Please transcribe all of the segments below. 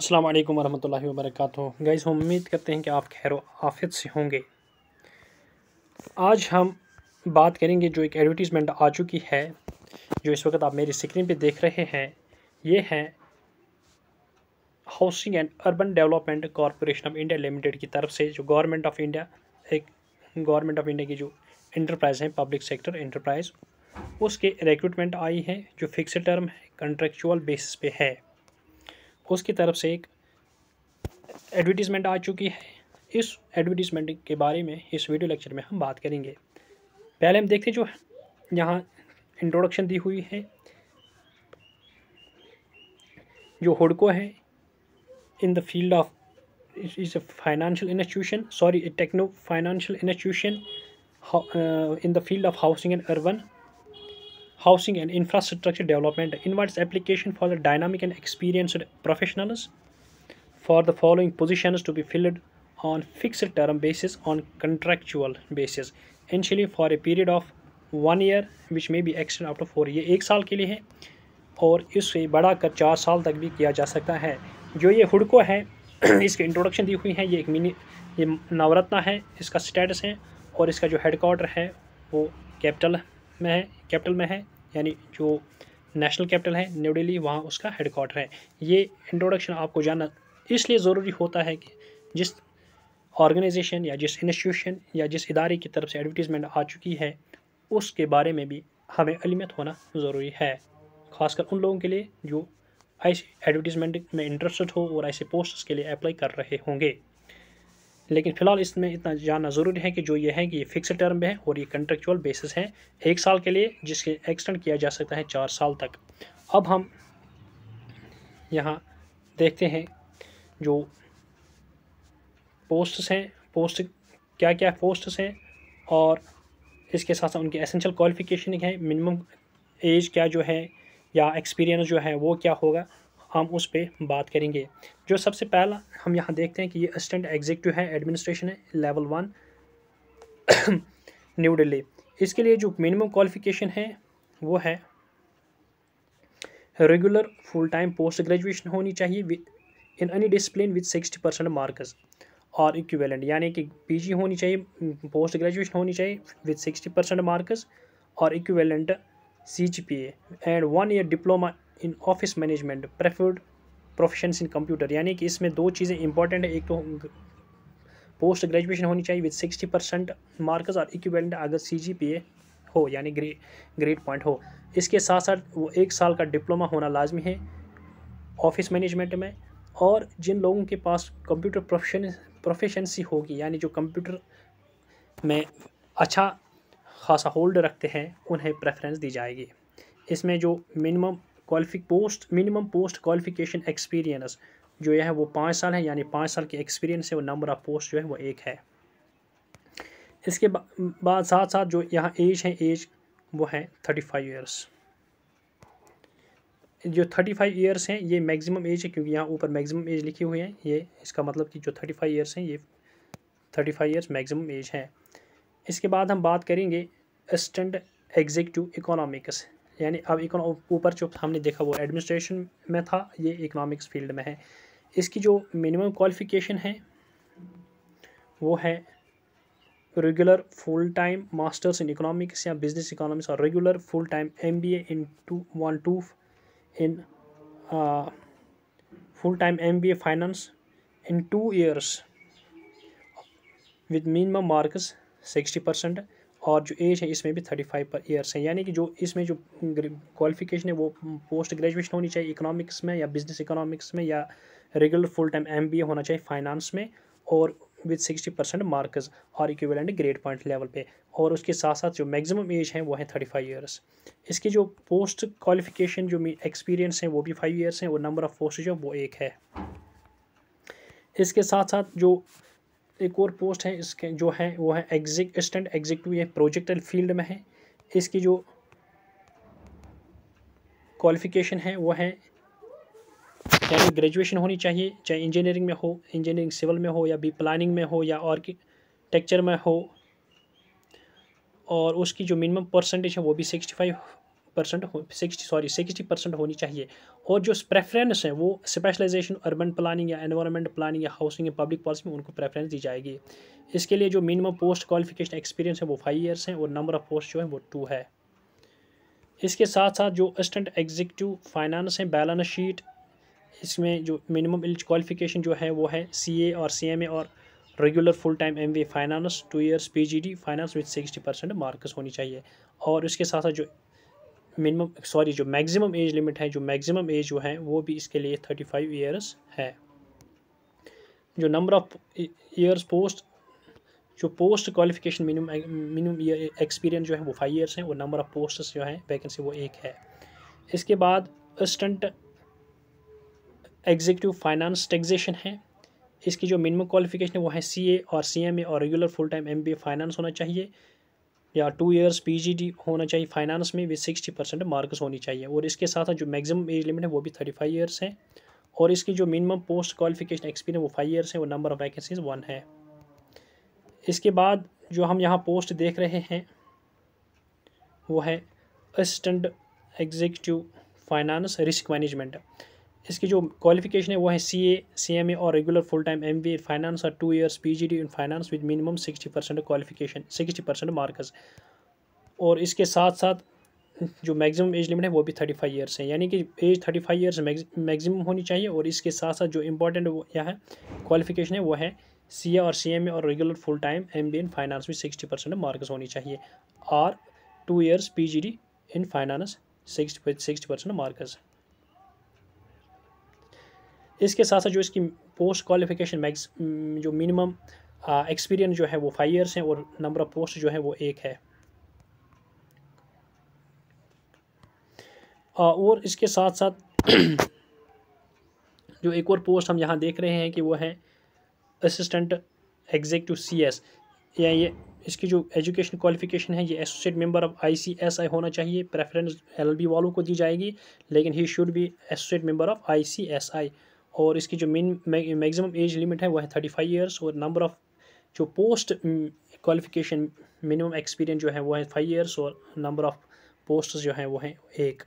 अस्सलाम वालेकुम वरहमतुल्लाहि वबरकातुहू। गाइस, हम उम्मीद करते हैं कि आप खैर आफियत से होंगे। आज हम बात करेंगे जो एक एडवर्टीज़मेंट आ चुकी है, जो इस वक्त आप मेरी स्क्रीन पे देख रहे हैं। ये है housing and urban development corporation of India limited की तरफ से, जो गवर्नमेंट ऑफ इंडिया की जो इंटरप्राइज है, पब्लिक सेक्टर इंटरप्राइज, उसके रिक्रूटमेंट आई है, जो फिक्स टर्म है, कंट्रेक्चुअल बेसिस पे है। उसकी तरफ से एक एडवर्टीज़मेंट आ चुकी है। इस एडवर्टीज़मेंट के बारे में इस वीडियो लेक्चर में हम बात करेंगे। पहले हम देखते जो यहाँ इंट्रोडक्शन दी हुई है। जो हुडको है, in the field of is a financial institution, sorry techno financial institution in the field of housing and infrastructure development, invites application for the dynamic and experienced professionals for the following positions to be filled on fixed term basis on contractual basis, initially for a period of 1 year which may be extended up to 4 year। 1 साल के लिए है और इससे बढ़ाकर 4 साल तक भी किया जा सकता है। जो ये हुडको है इसकी इंट्रोडक्शन दी हुई है। ये नवरत्ना है, इसका स्टेटस है, और इसका जो हेडक्वार्टर है वो कैपिटल में है, यानी जो नेशनल कैपिटल है न्यू दिल्ली, वहाँ उसका हेडक्वार्टर है। ये इंट्रोडक्शन आपको जानना इसलिए ज़रूरी होता है कि जिस ऑर्गेनाइजेशन या जिस इंस्टीट्यूशन या जिस इदारे की तरफ से एडवर्टीज़मेंट आ चुकी है, उसके बारे में भी हमें इल्मियत होना ज़रूरी है, ख़ासकर उन लोगों के लिए जो ऐसे एडवर्टीज़मेंट में इंटरेस्टेड हो और ऐसे पोस्ट्स के लिए अप्लाई कर रहे होंगे। लेकिन फ़िलहाल इसमें इतना जानना ज़रूरी है कि जो ये है कि ये फिक्स टर्म में है और ये कंट्रेक्चुअल बेसिस है 1 साल के लिए, जिसके एक्सटेंड किया जा सकता है 4 साल तक। अब हम यहाँ देखते हैं जो पोस्ट्स हैं, पोस्ट क्या क्या पोस्ट्स हैं, और इसके साथ साथ उनकी एसेंशियल क्वालिफ़िकेशन है, मिनिमम एज क्या जो है या एक्सपीरियंस जो है वो क्या होगा, हम उस पर बात करेंगे। जो सबसे पहला हम यहाँ देखते हैं कि ये असिस्टेंट एग्जीक्यूटिव है, एडमिनिस्ट्रेशन है, लेवल 1 न्यू दिल्ली। इसके लिए जो मिनिमम क्वालिफ़िकेशन है वो है regular full time post graduation होनी चाहिए in any discipline with 60% marks और इक्विवेलेंट, यानी कि पीजी होनी चाहिए, पोस्ट ग्रेजुएशन होनी चाहिए विद 60% मार्क्स और equivalent CGPA, and 1 year diploma in office management, preferred proficiency in computer. यानी कि इसमें 2 चीज़ें इंपॉर्टेंट है, एक तो पोस्ट ग्रेजुएशन होनी चाहिए विद 60% मार्क्स और इक्विवेलेंट अगर CGPA हो, यानी ग्रेड पॉइंट हो। इसके साथ साथ वो 1 साल का डिप्लोमा होना लाजमी है ऑफिस मैनेजमेंट में। और जिन लोगों के पास कंप्यूटर प्रोफिशिएंसी होगी, यानी जो कंप्यूटर में अच्छा खासा होल्ड रखते हैं, उन्हें प्रेफरेंस दी जाएगी। इसमें जो मिनिमम पोस्ट क्वालिफिकेशन एक्सपीरियंस जो है वो 5 साल है, यानी 5 साल की एक्सपीरियंस है, वो नंबर ऑफ पोस्ट जो है वो 1 है। इसके बाद साथ साथ जो यहाँ एज है, एज वो है 35 ईयर्स। जो 35 ईयर्स हैं ये मैक्सिमम एज है, क्योंकि यहाँ ऊपर मैक्सिमम एज लिखी हुई है। ये इसका मतलब कि जो 35 ईयर्स हैं ये 35 ईयर्स मैक्सिमम एज है। इसके बाद हम बात करेंगे असिस्टेंट एग्जीक्यूटिव इकोनॉमिक्स, यानी अब ऊपर जो हमने देखा वो एडमिनिस्ट्रेशन में था, ये इकोनॉमिक्स फील्ड में है। इसकी जो मिनिमम क्वालिफ़िकेशन है वो है regular full time masters in economics या बिजनेस इकोनॉमिक्स और regular full time MBA in full-time MBA finance in 2 years with minimum marks 60%, और जो एज है इसमें भी 35 ईयर्स है। यानी कि जो इसमें जो क्वालिफिकेशन है वो पोस्ट ग्रेजुएशन होनी चाहिए इकोनॉमिक्स में या बिजनेस इकोनॉमिक्स में, या रेगुलर फुल टाइम MBA होना चाहिए फाइनेंस में, और विद 60% मार्क्स और इक्विवेलेंट ग्रेड पॉइंट लेवल पे। और उसके साथ साथ जो मैक्सिमम एज है वो है 35 ईयर्स। इसकी जो पोस्ट क्वालिफिकेशन जो एक्सपीरियंस है वो भी 5 ईयर्स है, और नंबर ऑफ पोस्ट जो वो 1 है। इसके साथ साथ जो एक और पोस्ट है इसके जो है वो है असिस्टेंट एग्जीक्यूटिव, ये प्रोजेक्टल फील्ड में है। इसकी जो क्वालिफिकेशन है वो है, यानी ग्रेजुएशन होनी चाहिए, चाहे इंजीनियरिंग में हो, इंजीनियरिंग सिविल में हो, या भी प्लानिंग में हो, या आर्किटेक्चर में हो। और उसकी जो मिनिमम परसेंटेज है वो भी 65 60% होनी चाहिए। और जो प्रेफरेंस है वो स्पेशलाइजेशन अर्बन प्लानिंग या एनवायरनमेंट प्लानिंग या हाउसिंग या पब्लिक पॉलिसी में उनको प्रेफरेंस दी जाएगी। इसके लिए जो मिनिमम पोस्ट क्वालिफिकेशन एक्सपीरियंस है वो 5 ईयर्स है और नंबर ऑफ पोस्ट जो है वो 2 है। इसके साथ साथ जो असिस्टेंट एग्जीक्यूटिव फाइनेंस है बैलेंस शीट, इसमें जो मिनिमम एज क्वालिफिकेशन जो है वो है CA और CMA और regular full time MBA finance 2 years PGD finance with 60% marks होनी चाहिए। और इसके साथ साथ जो जो मैक्सिमम एज लिमिट है, जो मैक्सिमम एज जो है वो भी इसके लिए 35 ईयर्स है। जो नंबर ऑफ ईयर्स पोस्ट, जो पोस्ट क्वालिफिकेशन मिनिमम एक्सपीरियंस जो है वो 5 ईयर्स है और नंबर ऑफ पोस्ट जो है वैकेंसी वो 1 है। इसके बाद असिस्टेंट एग्जीक्यूटिव फाइनेंस टैक्सेशन है। इसकी जो मिनिमम क्वालिफिकेशन है वो है CA और CMA और regular full time MBA finance होना चाहिए या 2 ईयर्स PGD होना चाहिए फाइनेंस में विद 60% मार्क्स होनी चाहिए। और इसके साथ साथ जो मैक्सिमम एज लिमिट है वो भी 35 ईयर्स है। और इसकी जो मिनिमम पोस्ट क्वालिफिकेशन एक्सपीरियंस वो 5 ईयर्स है और नंबर ऑफ वैकेंसीज 1 है। इसके बाद जो हम यहाँ पोस्ट देख रहे हैं वो है assistant executive finance risk management. इसकी जो क्वालिफिकेशन है वो है CA CMA और regular full time MBA finance और 2 years PGD in finance with minimum 60% qualification 60% marks. और इसके साथ साथ जो मैक्सिमम एज लिमिट है वो भी 35 ईयर्स है, यानी कि एज 35 ईयर्स मैक्सिमम होनी चाहिए। और इसके साथ साथ जो इम्पोर्टेंट वो यहाँ है क्वालिफिकेशन है वो है CA और CMA और regular full time MBA in finance में 60% मार्क्स होनी चाहिए और 2 years PGD in finance 60% marks. इसके साथ साथ जो इसकी पोस्ट क्वालिफिकेशन जो मिनिमम एक्सपीरियंस जो है वो 5 ईयर्स है और नंबर ऑफ पोस्ट जो है वो 1 है। और इसके साथ साथ जो एक और पोस्ट हम यहाँ देख रहे हैं कि वो है असिस्टेंट एग्जीक्यूटिव CS, या ये इसकी जो एजुकेशन क्वालिफिकेशन है ये एसोसिएट मेंबर ऑफ ICSI होना चाहिए। प्रेफरेंस LLB वालों को दी जाएगी, लेकिन he should be associate member of ICSI। और इसकी जो मैक्सिमम एज लिमिट है वो है 35 ईयर्स और नंबर ऑफ जो पोस्ट क्वालिफिकेशन मिनिमम एक्सपीरियंस जो है वो है 5 ईयर्स और नंबर ऑफ पोस्ट जो है वो है 1।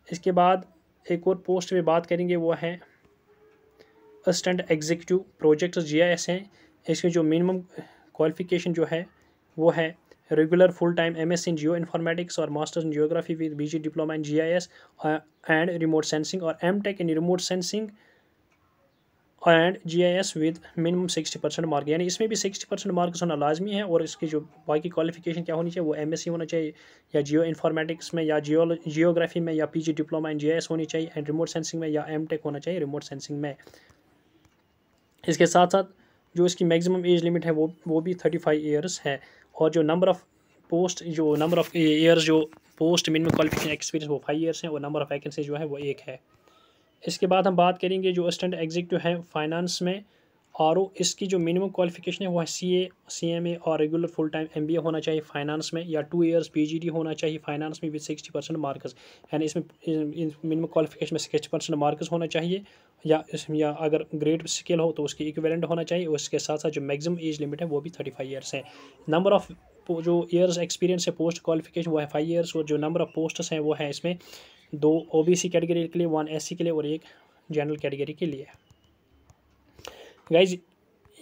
इसके बाद एक और पोस्ट में बात करेंगे वो है असिस्टेंट एग्जीक्यूटिव प्रोजेक्ट GIS है। इसकी जो मिनिमम क्वालिफिकेशन जो है वो है रेगुलर फुल टाइम MS इन जियो इन्फॉर्मेटिक्स और masters in geography with BG diploma in GIS and remote sensing और MTech in remote sensing and GIS with minimum 60% mark, यानी इसमें भी 60% मार्क्स होना लाजमी है। और इसकी जो बाकी क्वालिफिकेशन क्या होनी चाहिए वो MSc होना चाहिए या जियो इन्फॉर्मेटिक्स में या जियोग्राफी में या PG डिप्लोमा इन GIS होनी चाहिए एंड रिमोट सेंसिंग में या MTech होना चाहिए रिमोट सेंसिंग में। इसके साथ साथ जो इसकी मैक्सिमम एज लिमिट है वो भी 35 ईयर्स है। और जो नंबर ऑफ ईयर्स जो पोस्ट मिनिमम क्वालिफिकेशन एक्सपीरियंस वो 5 ईयर्स है और नंबर ऑफ वैकेंसी जो है वो 1 है। इसके बाद हम बात करेंगे जो असिस्टेंट एग्जीक्यूटिव है फाइनेंस में इसकी जो मिनिमम क्वालिफिकेशन है वो है CA CMA और रेगुलर फुल टाइम MBA होना चाहिए फाइनेंस में या 2 ईयर्स PGD होना चाहिए फाइनेंस में विद 60% मार्क्स, यानी इसमें मिनिमम क्वालिफिकेशन में 60% मार्क्स होना चाहिए या अगर ग्रेड स्केल हो तो उसके इक्विवेलेंट होना चाहिए। उसके साथ साथ जो मैक्सिमम एज लिमिट है वो भी 35 ईयर्स है। नंबर ऑफ जो ईयर्स एक्सपीरियंस है पोस्ट क्वालिफिकेशन वो है 5 ईयर्स और जो नंबर ऑफ पोस्ट्स हैं वो है इसमें 2 OBC कैटेगरी के लिए, 1 SC के लिए और 1 जनरल कैटेगरी के लिए। गाइज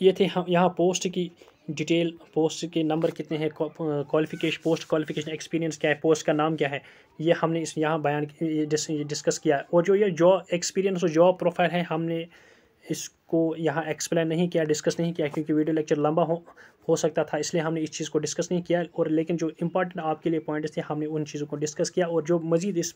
ये थे हम यहाँ पोस्ट की डिटेल, पोस्ट के नंबर कितने हैं, क्वालिफिकेशन पोस्ट क्वालिफिकेशन एक्सपीरियंस क्या है, पोस्ट का नाम क्या है, ये हमने इस यहाँ बयान डिस्कस किया है। और जो ये जॉब एक्सपीरियंस और जॉब प्रोफाइल है हमने इसको यहाँ एक्सप्लेन नहीं किया, डिस्कस नहीं किया, क्योंकि वीडियो लेक्चर लंबा हो सकता था, इसलिए हमने इस चीज़ को डिस्कस नहीं किया। और लेकिन जो इंपॉर्टेंट आपके लिए पॉइंट्स थे हमने उन चीज़ों को डिस्कस किया। और जो मज़ीद इस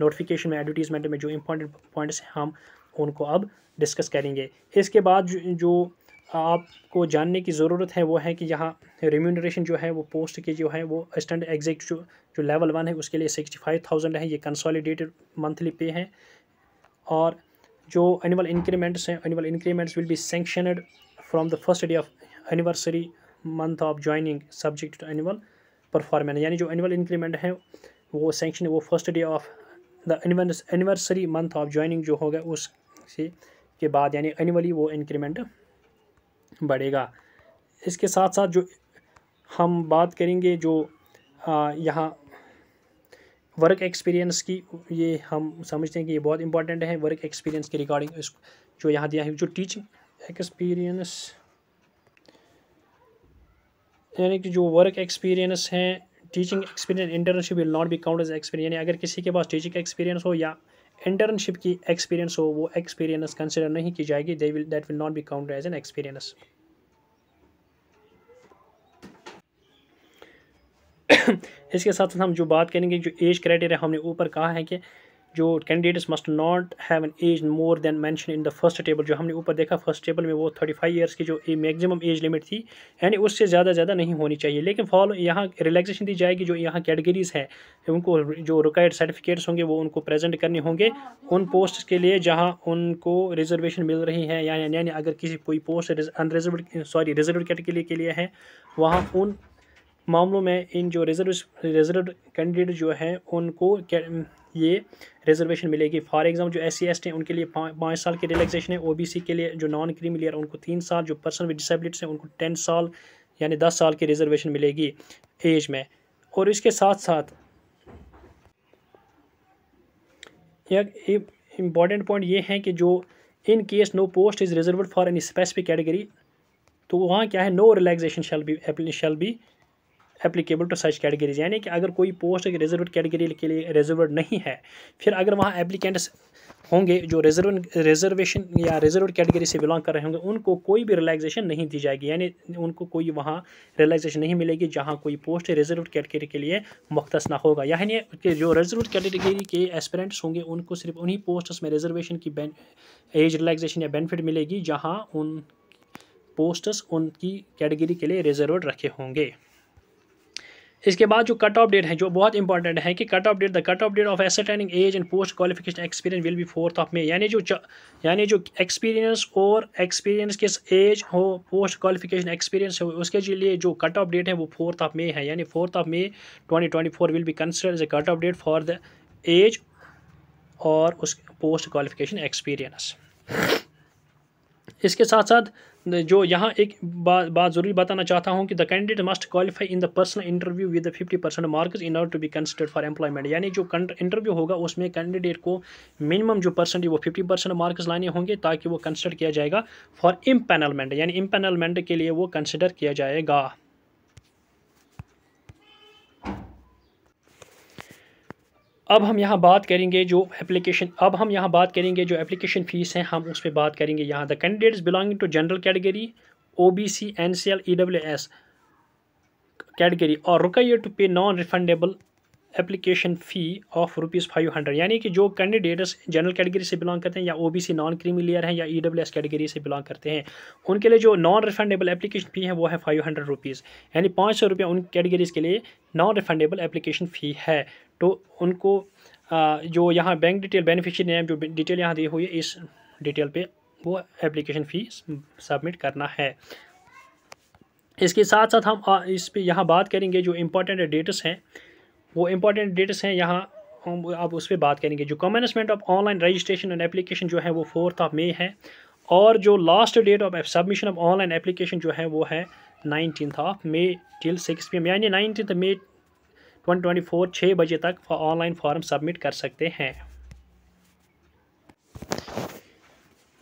नोटिफिकेशन में एडवर्टीजमेंट में जो इंपॉर्टेंट पॉइंट्स हैं हम उनको अब डिस्कस करेंगे। इसके बाद जो आपको जानने की ज़रूरत है वो है कि यहाँ रेम्यूनरेशन जो है वो पोस्ट की जो है वो असिस्टेंट एग्जीक्यूटिव जो लेवल 1 है उसके लिए 65,000 है, ये कंसोलिडेटेड मंथली पे है। और जो एनुअल इंक्रीमेंट्स हैं, annual increments will be sanctioned from the first day of anniversary month of joining subject to annual performance, यानी जो एनुअल इंक्रीमेंट है वो सैंक्शन वो first day of the anniversary month of joining जो होगा उससे के बाद, यानी एनुअली वो इंक्रीमेंट बढ़ेगा। इसके साथ साथ जो हम बात करेंगे जो यहाँ वर्क एक्सपीरियंस की ये हम समझते हैं कि ये बहुत इंपॉर्टेंट है। वर्क एक्सपीरियंस के रिगार्डिंग जो यहाँ दिया है, जो टीचिंग एक्सपीरियंस यानी कि जो वर्क एक्सपीरियंस है, teaching experience, internship will not be count as experience. यानी अगर किसी के पास टीचिंग एक्सपीरियंस हो या इंटर्नशिप की एक्सपीरियंस हो, वो एक्सपीरियंस कंसिडर नहीं की जाएगी, that will not be count as an experience. इसके साथ साथ हम जो बात करेंगे, जो एज क्राइटेरिया हमने ऊपर कहा है कि जो candidates must not have an age more than mention in the first table. जो हमने ऊपर देखा फर्स्ट टेबल में वो 35 ईयर्स की जो मैक्सिमम एज लिमिट थी, यानी उससे ज़्यादा नहीं होनी चाहिए। लेकिन फॉलो यहाँ रिलैक्सेशन दी जाएगी। जो यहाँ कैटेगरीज है उनको जो रिक्वायर्ड सर्टिफिकेट्स होंगे वो उनको प्रेजेंट करने होंगे उन पोस्ट के लिए जहाँ उनको रिजर्वेशन मिल रही है, यानी अगर किसी कोई पोस्ट रिजर्व कैटेगरी के लिए है, वहाँ उन मामलों में इन जो रिजर्व कैंडिडेट जो हैं उनको ये रिजर्वेशन मिलेगी। फॉर एग्जाम्पल जो SC ST हैं उनके लिए 5 साल की रिलैक्सेशन है। OBC के लिए जो नॉन क्रीमी लेयर उनको 3 साल, जो पर्सन विद डिसेबिलिटीज हैं उनको 10 साल यानी 10 साल की रिजर्वेशन मिलेगी एज में। और इसके साथ साथ एक इम्पॉर्टेंट पॉइंट ये है कि जो in case no post is reserved for any specific category, तो वहाँ क्या है, no relaxation shall be applicable to such categories. यानी कि अगर कोई पोस्ट रिजर्व कैटेगरी के लिए रिजर्व नहीं है, फिर अगर वहाँ एप्लीकेंट्स होंगे जो रिजर्वेशन या रिजर्व कैटेगरी से बिलोंग कर रहे होंगे, उनको कोई भी रिलैक्सेशन नहीं दी जाएगी। यानी उनको कोई वहाँ रिलैक्सेशन नहीं मिलेगी जहाँ कोई पोस्ट रिजर्व कैटेगरी के लिए मुख्तस ना होगा। यानी कि जो रिजर्व कैटेगरी के एस्पिरेंट्स होंगे उनको सिर्फ उन्हीं पोस्ट्स में रिजर्वेशन की एज रिलैक्सेशन या बेनिफिट मिलेगी जहाँ उन पोस्ट्स उनकी कैटेगरी के लिए रिजर्व रखे होंगे। इसके बाद जो कट ऑफ डेट है जो बहुत इंपॉर्टेंट है कि the cut off date of ascertaining age and post qualification experience will be 4 May. यानी जो एक्सपीरियंस और एक्सपीरियंस के एज हो, पोस्ट क्वालिफिकेशन एक्सपीरियंस हो, उसके लिए जो कट ऑफ डेट है वो 4 मई है। यानी 4 May 2024 will be considered as a cut off date for the age और उस पोस्ट क्वालिफिकेशन एक्सपीरियंस। इसके साथ साथ जो यहाँ एक बात ज़रूरी बताना चाहता हूँ कि the candidate must qualify in the personal interview with 50% marks in order to be considered for employment. यानी जो इंटरव्यू होगा उसमें कैंडिडेट को मिनिमम जो परसेंटेज वो 50% मार्क्स लाने होंगे ताकि वो कंसिडर किया जाएगा फॉर इम्पैनलमेंट। यानी इम्पैनलमेंट के लिए वो कंसिडर किया जाएगा। अब हम यहाँ बात करेंगे जो एप्लीकेशन फ़ीस है, हम उस पर बात करेंगे। यहाँ the candidates belonging to general category, OBC, NCL, EWS category और required to pay non refundable application fee of ₹500। यानी कि जो कैंडिडेट्स जनरल कैटेगरी से बिलोंग करते हैं या OBC नॉन क्रीमी लेयर हैं या EWS कैटेगरी से बिलोंग करते हैं, उनके लिए जो नॉन रिफंडेबल एप्लीकेशन फ़ी है वो है ₹500। यानी ₹500 उन कैटेगरीज़ के लिए नॉन रिफंडेबल एप्लीकेशन फ़ी है। तो उनको जो यहाँ बैंक डिटेल, बेनिफिशियरी नेम, जो डिटेल यहाँ दी हुई है, इस डिटेल पे वो एप्लीकेशन फ़ी सबमिट करना है। इसके साथ साथ हम इस पे यहाँ बात करेंगे जो इम्पोर्टेंट डेट्स हैं, वो इम्पोर्टेंट डेट्स हैं यहाँ हम अब उस पर बात करेंगे। जो commencement of online registration and application जो है वो 4 मई है, और जो last date of submission of online application जो है वो है 19 मई टिल 6 PM। यानी 19 मई 2024 6 बजे तक ऑनलाइन फॉर्म सबमिट कर सकते हैं।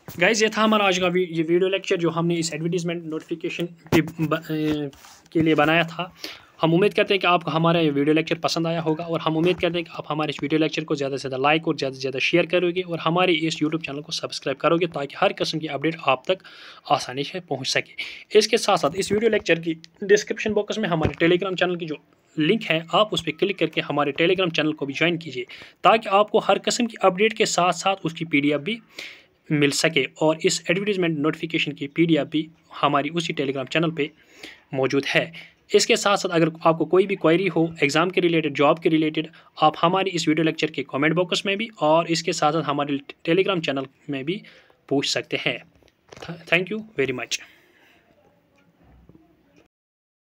गाइस, ये था हमारा आज का ये वीडियो लेक्चर जो हमने इस एडवर्टीजमेंट नोटिफिकेशन के लिए बनाया था। हम उम्मीद करते हैं कि आपको हमारा ये वीडियो लेक्चर पसंद आया होगा, और हम उम्मीद करते हैं कि आप हमारे इस वीडियो लेक्चर को ज़्यादा से ज़्यादा लाइक और ज़्यादा से ज़्यादा शेयर करोगे और हमारे इस यूट्यूब चैनल को सब्सक्राइब करोगे ताकि हर किस्म की अपडेट आप तक आसानी से पहुँच सके। इसके साथ साथ इस वीडियो लेक्चर की डिस्क्रिप्शन बॉक्स में हमारे टेलीग्राम चैनल की जो लिंक है, आप उस पर क्लिक करके हमारे टेलीग्राम चैनल को भी ज्वाइन कीजिए ताकि आपको हर किस्म की अपडेट के साथ साथ उसकी PDF भी मिल सके। और इस एडवर्टीजमेंट नोटिफिकेशन की PDF भी हमारी उसी टेलीग्राम चैनल पे मौजूद है। इसके साथ साथ अगर आपको कोई भी क्वेरी हो एग्ज़ाम के रिलेटेड, जॉब के रिलेटेड, आप हमारी इस वीडियो लेक्चर के कमेंट बॉक्स में भी और इसके साथ साथ हमारे टेलीग्राम चैनल में भी पूछ सकते हैं। Thank you very much.